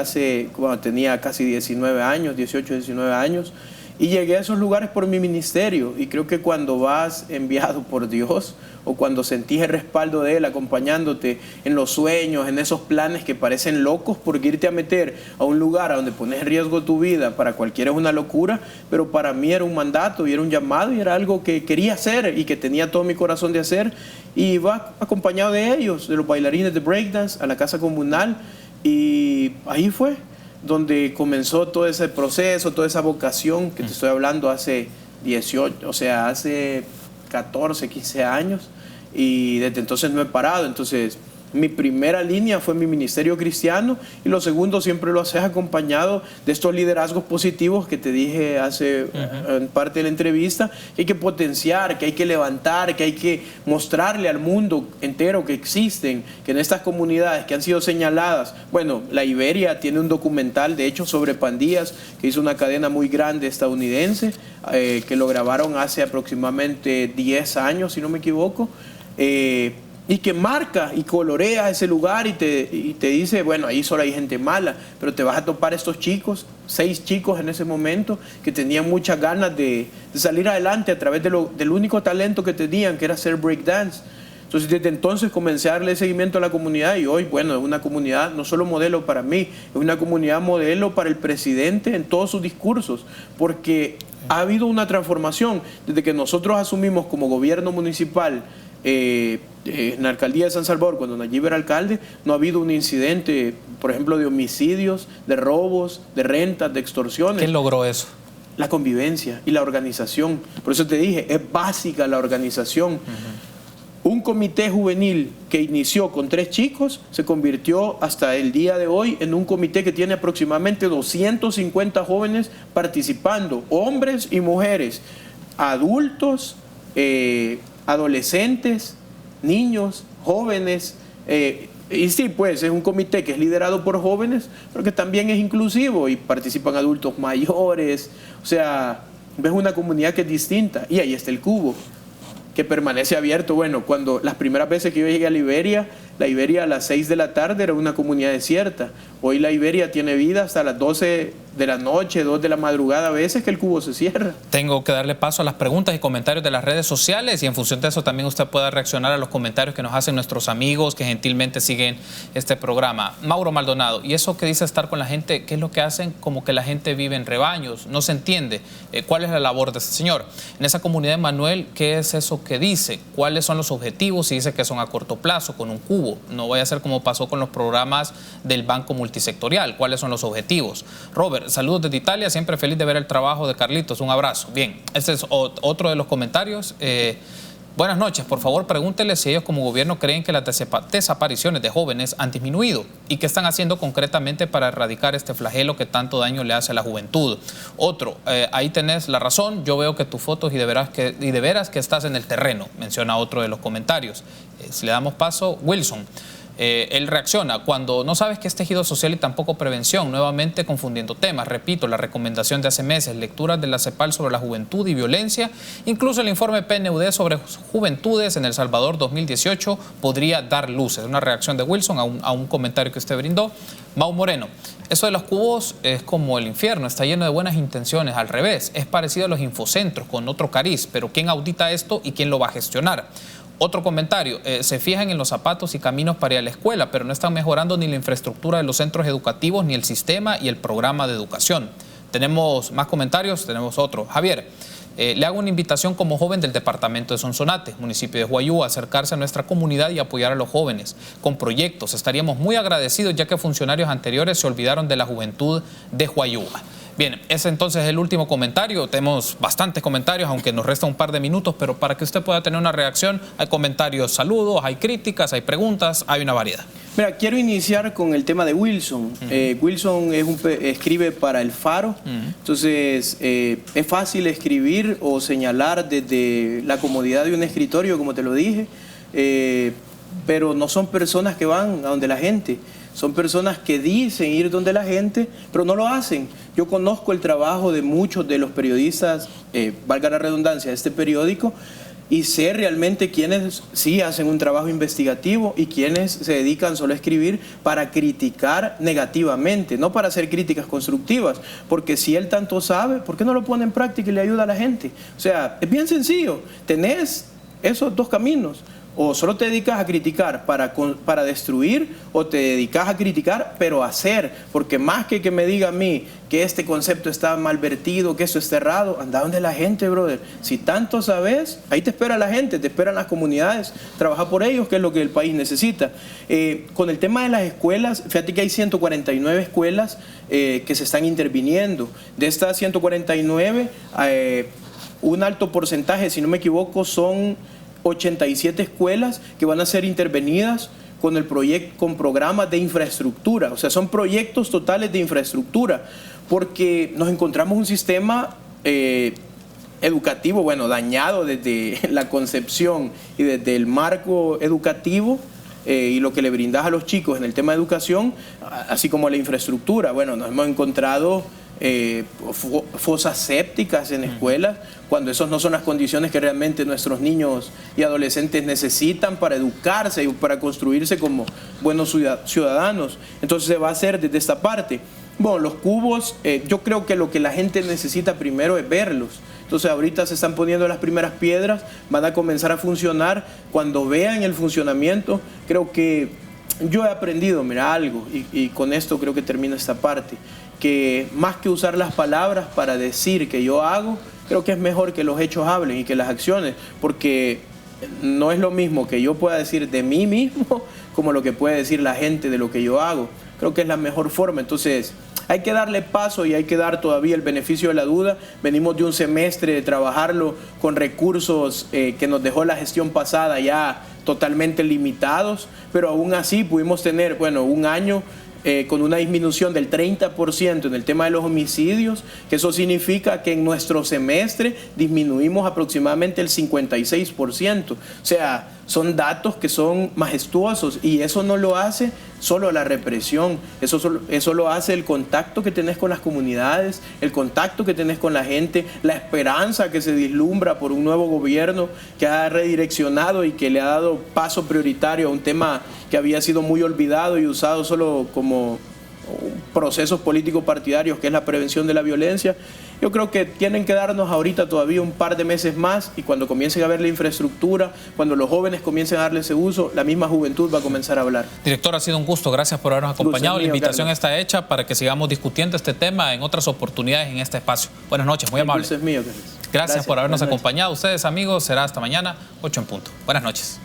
cuando tenía casi 19 años, 18, 19 años, y llegué a esos lugares por mi ministerio. Y creo que cuando vas enviado por Dios, o cuando sentís el respaldo de Él acompañándote en los sueños, en esos planes que parecen locos, porque irte a meter a un lugar a donde pones en riesgo tu vida, para cualquiera es una locura, pero para mí era un mandato y era un llamado y era algo que quería hacer y que tenía todo mi corazón de hacer. Y iba acompañado de ellos, de los bailarines de breakdance, a la casa comunal, y ahí fue donde comenzó todo ese proceso, toda esa vocación que te estoy hablando hace 14, 15 años, y desde entonces no he parado. Entonces, mi primera línea fue mi ministerio cristiano, y lo segundo siempre lo haces acompañado de estos liderazgos positivos que te dije hace en parte de la entrevista, que hay que potenciar, que hay que levantar, que hay que mostrarle al mundo entero que existen, que en estas comunidades que han sido señaladas, bueno, la Iberia tiene un documental de hecho sobre pandillas que hizo una cadena muy grande estadounidense, que lo grabaron hace aproximadamente 10 años, si no me equivoco. y que marca y colorea ese lugar y te dice, bueno, ahí solo hay gente mala, pero te vas a topar estos chicos, 6 chicos en ese momento, que tenían muchas ganas de salir adelante a través del único talento que tenían, que era hacer breakdance. Entonces, desde entonces comencé a darle seguimiento a la comunidad y hoy, bueno, es una comunidad no solo modelo para mí, es una comunidad modelo para el presidente en todos sus discursos, porque ha habido una transformación desde que nosotros asumimos como gobierno municipal en la alcaldía de San Salvador, cuando Nayib era alcalde, no ha habido un incidente, por ejemplo, de homicidios, de robos, de rentas, de extorsiones. ¿Quién logró eso? La convivencia y la organización. Por eso te dije, es básica la organización. Un comité juvenil que inició con 3 chicos se convirtió hasta el día de hoy en un comité que tiene aproximadamente 250 jóvenes participando, hombres y mujeres, adultos, adolescentes, niños, jóvenes. Y sí, pues es un comité que es liderado por jóvenes, pero que también es inclusivo y participan adultos mayores. O sea, ves una comunidad que es distinta. Y ahí está el cubo, que permanece abierto. Bueno, cuando las primeras veces que yo llegué a la Iberia a las 6 de la tarde era una comunidad desierta. Hoy la Iberia tiene vida hasta las 12 de la noche, 2 de la madrugada, a veces que el cubo se cierra. Tengo que darle paso a las preguntas y comentarios de las redes sociales y en función de eso también usted pueda reaccionar a los comentarios que nos hacen nuestros amigos que gentilmente siguen este programa. Mauro Maldonado, y eso que dice estar con la gente, ¿qué es lo que hacen? Como que la gente vive en rebaños, no se entiende. ¿Cuál es la labor de este señor? En esa comunidad de Manuel, ¿qué es eso que dice? ¿Cuáles son los objetivos? Y dice que son a corto plazo, con un cubo. No vaya a ser como pasó con los programas del Banco Multisectorial. ¿Cuáles son los objetivos? Robert, saludos desde Italia, siempre feliz de ver el trabajo de Carlitos, un abrazo. Bien, este es otro de los comentarios. Buenas noches, por favor pregúntenle si ellos como gobierno creen que las desapariciones de jóvenes han disminuido y qué están haciendo concretamente para erradicar este flagelo que tanto daño le hace a la juventud. Otro, ahí tenés la razón, yo veo que tus fotos y de veras que estás en el terreno, menciona otro de los comentarios. Si le damos paso, Wilson. Él reacciona, cuando no sabes qué es tejido social y tampoco prevención, nuevamente confundiendo temas. Repito, la recomendación de hace meses, lecturas de la CEPAL sobre la juventud y violencia, incluso el informe PNUD sobre juventudes en El Salvador 2018 podría dar luces. Una reacción de Wilson a un comentario que usted brindó. Mau Moreno, eso de los cubos es como el infierno, está lleno de buenas intenciones, al revés, es parecido a los infocentros con otro cariz, pero ¿quién audita esto y quién lo va a gestionar? Otro comentario, se fijan en los zapatos y caminos para ir a la escuela, pero no están mejorando ni la infraestructura de los centros educativos, ni el sistema y el programa de educación. Tenemos más comentarios, tenemos otro. Javier, le hago una invitación como joven del departamento de Sonsonate, municipio de Huayú, a acercarse a nuestra comunidad y apoyar a los jóvenes con proyectos. Estaríamos muy agradecidos ya que funcionarios anteriores se olvidaron de la juventud de Huayú. Bien, ese entonces es el último comentario. Tenemos bastantes comentarios, aunque nos resta un par de minutos, pero para que usted pueda tener una reacción, hay comentarios, saludos, hay críticas, hay preguntas, hay una variedad. Mira, quiero iniciar con el tema de Wilson. Wilson escribe para El Faro, entonces es fácil escribir o señalar desde la comodidad de un escritorio, como te lo dije, pero no son personas que van a donde la gente. Son personas que dicen ir donde la gente, pero no lo hacen. Yo conozco el trabajo de muchos de los periodistas, valga la redundancia, de este periódico, y sé realmente quiénes sí hacen un trabajo investigativo y quiénes se dedican solo a escribir para criticar negativamente, no para hacer críticas constructivas, porque si él tanto sabe, ¿por qué no lo pone en práctica y le ayuda a la gente? O sea, es bien sencillo, tenés esos dos caminos. O solo te dedicas a criticar para destruir, o te dedicas a criticar pero a hacer, porque más que me diga a mí que este concepto está mal vertido, que eso está errado, anda donde la gente, brother. Si tanto sabes, ahí te espera la gente, te esperan las comunidades, trabaja por ellos, que es lo que el país necesita. Con el tema de las escuelas, fíjate que hay 149 escuelas que se están interviniendo. De estas 149, un alto porcentaje, si no me equivoco, son 87 escuelas que van a ser intervenidas con con programas de infraestructura. O sea, son proyectos totales de infraestructura, porque nos encontramos un sistema educativo, bueno, dañado desde la concepción y desde el marco educativo, y lo que le brindas a los chicos en el tema de educación, así como la infraestructura. Bueno, nos hemos encontrado fosas sépticas en escuelas, cuando esas no son las condiciones que realmente nuestros niños y adolescentes necesitan para educarse y para construirse como buenos ciudadanos. Entonces se va a hacer desde esta parte. Bueno, los cubos, yo creo que lo que la gente necesita primero es verlos. Entonces ahorita se están poniendo las primeras piedras, van a comenzar a funcionar. Cuando vean el funcionamiento, creo que yo he aprendido, mira, algo, y con esto creo que termina esta parte, que más que usar las palabras para decir que yo hago, creo que es mejor que los hechos hablen y que las acciones, porque no es lo mismo que yo pueda decir de mí mismo como lo que puede decir la gente de lo que yo hago. Creo que es la mejor forma. Entonces hay que darle paso y hay que dar todavía el beneficio de la duda. Venimos de un semestre de trabajarlo con recursos que nos dejó la gestión pasada ya totalmente limitados, pero aún así pudimos tener, bueno, un año con una disminución del 30% en el tema de los homicidios, que eso significa que en nuestro semestre disminuimos aproximadamente el 56%. O sea, son datos que son majestuosos y eso no lo hace solo la represión, eso lo hace el contacto que tenés con las comunidades, el contacto que tenés con la gente, la esperanza que se vislumbra por un nuevo gobierno que ha redireccionado y que le ha dado paso prioritario a un tema que había sido muy olvidado y usado solo como procesos políticos partidarios, que es la prevención de la violencia. Yo creo que tienen que darnos ahorita todavía un par de meses más y cuando comiencen a ver la infraestructura, cuando los jóvenes comiencen a darle ese uso, la misma juventud va a comenzar a hablar. Director, ha sido un gusto. Gracias por habernos acompañado. La invitación está hecha para que sigamos discutiendo este tema en otras oportunidades en este espacio. Buenas noches, muy amable. El gusto es mío, Gracias por habernos acompañado. Ustedes, amigos, será hasta mañana, 8 en punto. Buenas noches.